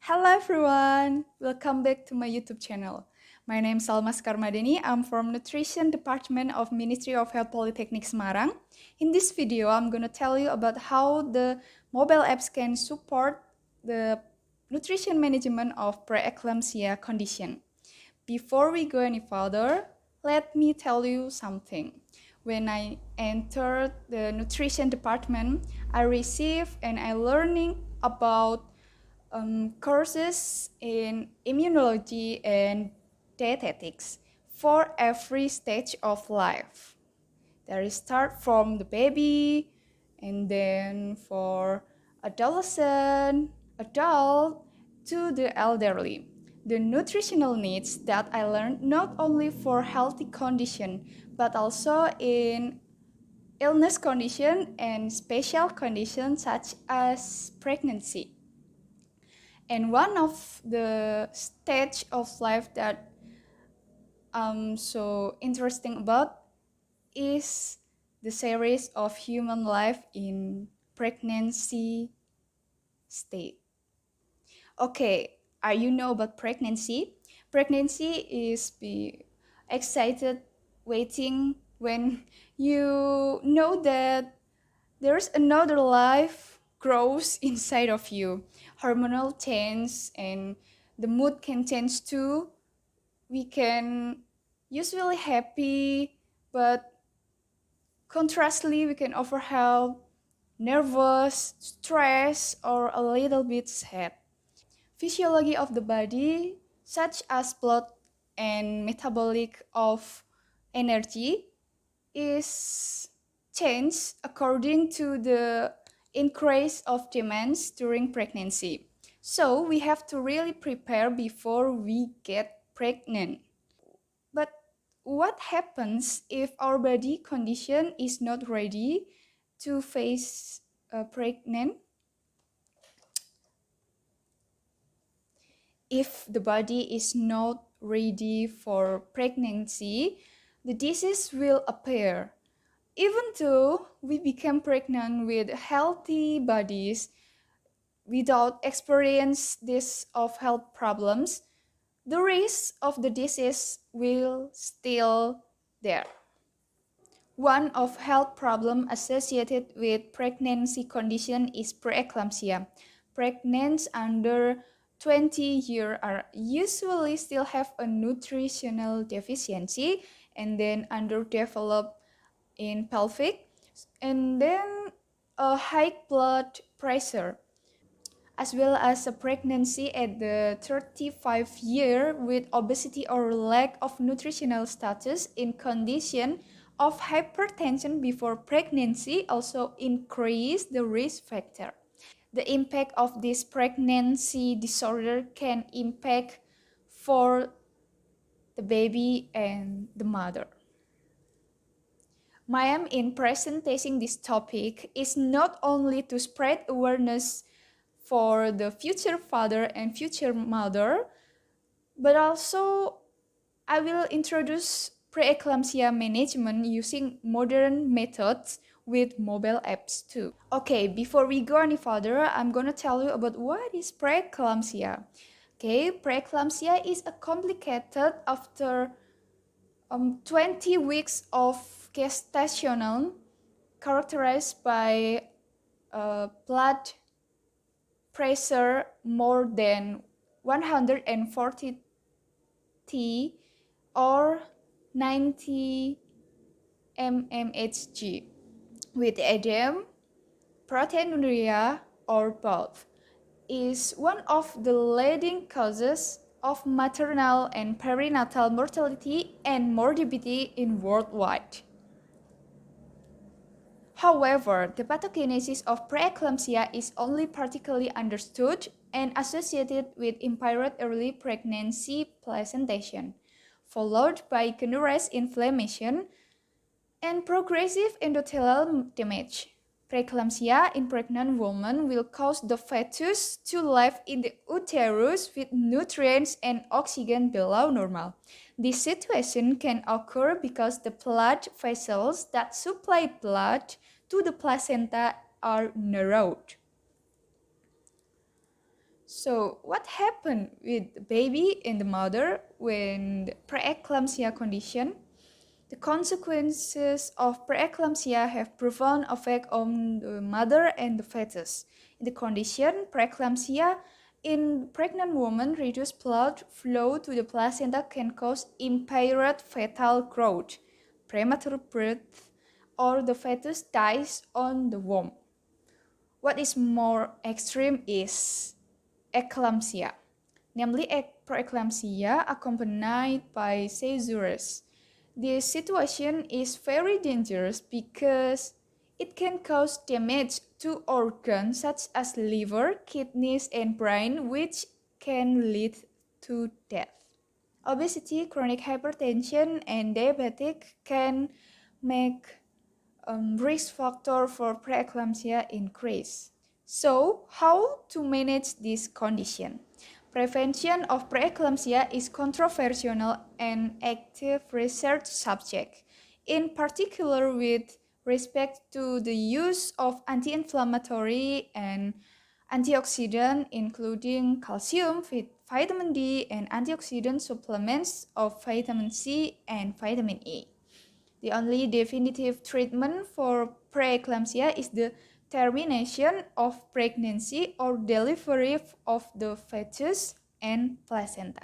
Hello everyone, welcome back to my YouTube channel. My name is Salma Madani. I'm from Nutrition Department of Ministry of Health Polytechnic Semarang. In this video, I'm gonna tell you about how the mobile apps can support the nutrition management of preeclampsia condition. Before we go any further, let me tell you something. When I entered the nutrition department, I received and I learning about courses in immunology and dietetics for every stage of life. There is start from the baby, and then for adolescent, adult, to the elderly. The nutritional needs that I learned not only for healthy condition, but also in illness condition and special conditions such as pregnancy. And one of the stage of life that I'm so interesting about is the series of human life in pregnancy state. Okay, are you know about pregnancy? Pregnancy is be excited waiting when you know that there's another life grows inside of you. Hormonal change and the mood can change too. We can usually happy, but contrastly we can overwhelmed, nervous, stressed, or a little bit sad. Physiology of the body, such as blood and metabolic of energy, is changed according to the increase of demands during pregnancy. So we have to really prepare before we get pregnant. But what happens if our body condition is not ready to face pregnant? If the body is not ready for pregnancy, the disease will appear. Even though we become pregnant with healthy bodies without experience this of health problems, the risk of the disease will still there. One of health problem associated with pregnancy condition is preeclampsia. Pregnants under 20 years are usually still have a nutritional deficiency and then underdeveloped in pelvic and then a high blood pressure as well as a pregnancy at the 35 year with obesity or lack of nutritional status in condition of hypertension before pregnancy also increase the risk factor. The impact of this pregnancy disorder can impact for the baby and the mother. My aim in presenting this topic is not only to spread awareness for the future father and future mother, but also I will introduce preeclampsia management using modern methods with mobile apps too. Okay, before we go any further, I'm gonna tell you about what is preeclampsia. Okay, preeclampsia is a complicated after 20 weeks of gestation characterized by blood pressure more than 140 T or 90 mmHg with edema, proteinuria, or both is one of the leading causes of maternal and perinatal mortality and morbidity in worldwide. However, the pathogenesis of preeclampsia is only partially understood and associated with impaired early pregnancy placentation, followed by generous inflammation and progressive endothelial damage. Preeclampsia in pregnant women will cause the fetus to live in the uterus with nutrients and oxygen below normal. This situation can occur because the blood vessels that supply blood to the placenta are narrowed. So, what happened with the baby and the mother when the preeclampsia condition? The consequences of preeclampsia have profound effect on the mother and the fetus. In the condition, preeclampsia in pregnant women reduced blood flow to the placenta can cause impaired fetal growth, premature birth, or the fetus dies on the womb. What is more extreme is eclampsia, namely preeclampsia accompanied by seizures. This situation is very dangerous because it can cause damage to organs such as liver, kidneys, and brain, which can lead to death. Obesity, chronic hypertension, and diabetic can make risk factor for preeclampsia increase. So, how to manage this condition? Prevention of preeclampsia is controversial and active research subject, in particular with respect to the use of anti-inflammatory and antioxidant including calcium, vitamin D, and antioxidant supplements of vitamin C and vitamin E. The only definitive treatment for preeclampsia is the termination of pregnancy or delivery of the fetus and placenta.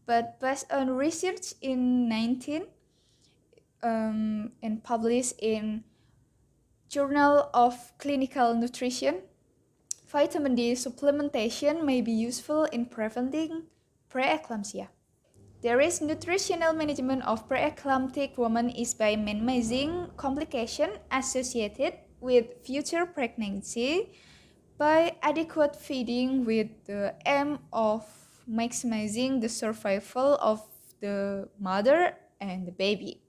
But based on research in 19 and published in Journal of Clinical Nutrition, vitamin D supplementation may be useful in preventing preeclampsia. There is nutritional management of preeclamptic women is by minimizing complications associated with future pregnancy by adequate feeding with the aim of maximizing the survival of the mother and the baby.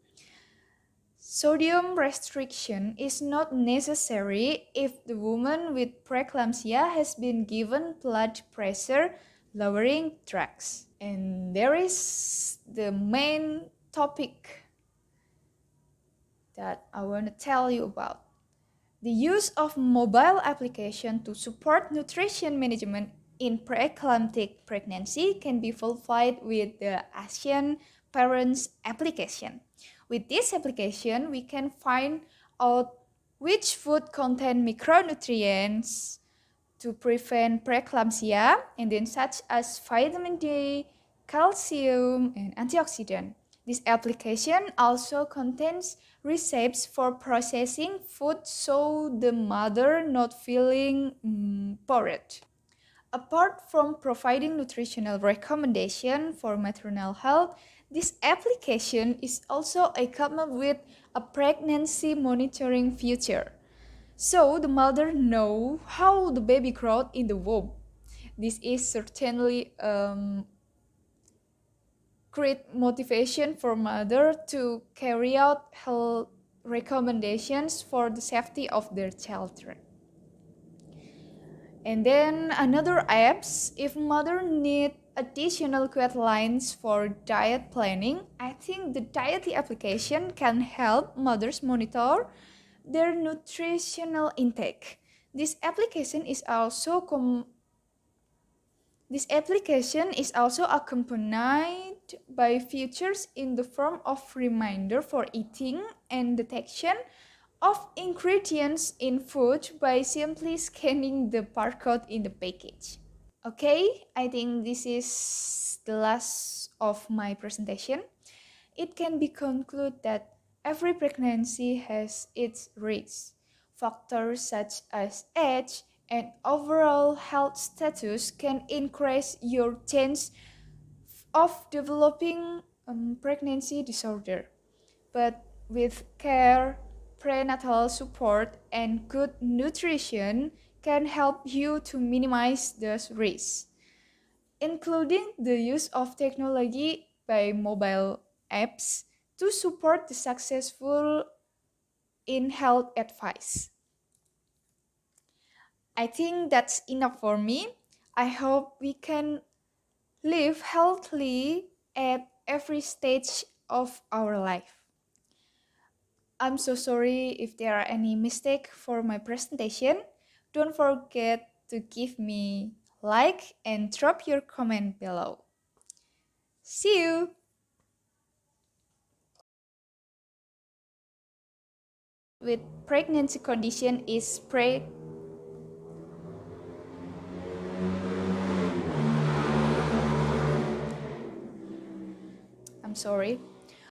Sodium restriction is not necessary if the woman with preeclampsia has been given blood pressure lowering drugs. And there is the main topic that I want to tell you about. The use of mobile application to support nutrition management in preeclamptic pregnancy can be fulfilled with the Asian Parents application. With this application, we can find out which food contain micronutrients to prevent preeclampsia, and then such as vitamin D, calcium, and antioxidant. This application also contains recipes for processing food so the mother not feeling bored. Apart from providing nutritional recommendation for maternal health, this application is also equipped with a pregnancy monitoring feature. So the mother know how the baby growth in the womb. This is certainly great motivation for mother to carry out health recommendations for the safety of their children. And then another apps, if mother need additional guidelines for diet planning, I think the dietary application can help mothers monitor their nutritional intake. This application is also accompanied by features in the form of reminder for eating and detection of ingredients in food by simply scanning the barcode in the package. Okay, I think this is the last of my presentation. It can be concluded that every pregnancy has its risks. Factors such as age and overall health status can increase your chance of developing pregnancy disorder. But with care, prenatal support, and good nutrition can help you to minimize those risks, including the use of technology by mobile apps to support the successful in health advice. I think that's enough for me. I hope we can live healthily at every stage of our life. I'm so sorry if there are any mistake for my presentation. Don't forget to give me like, and drop your comment below. See you! With pregnancy condition is I'm sorry.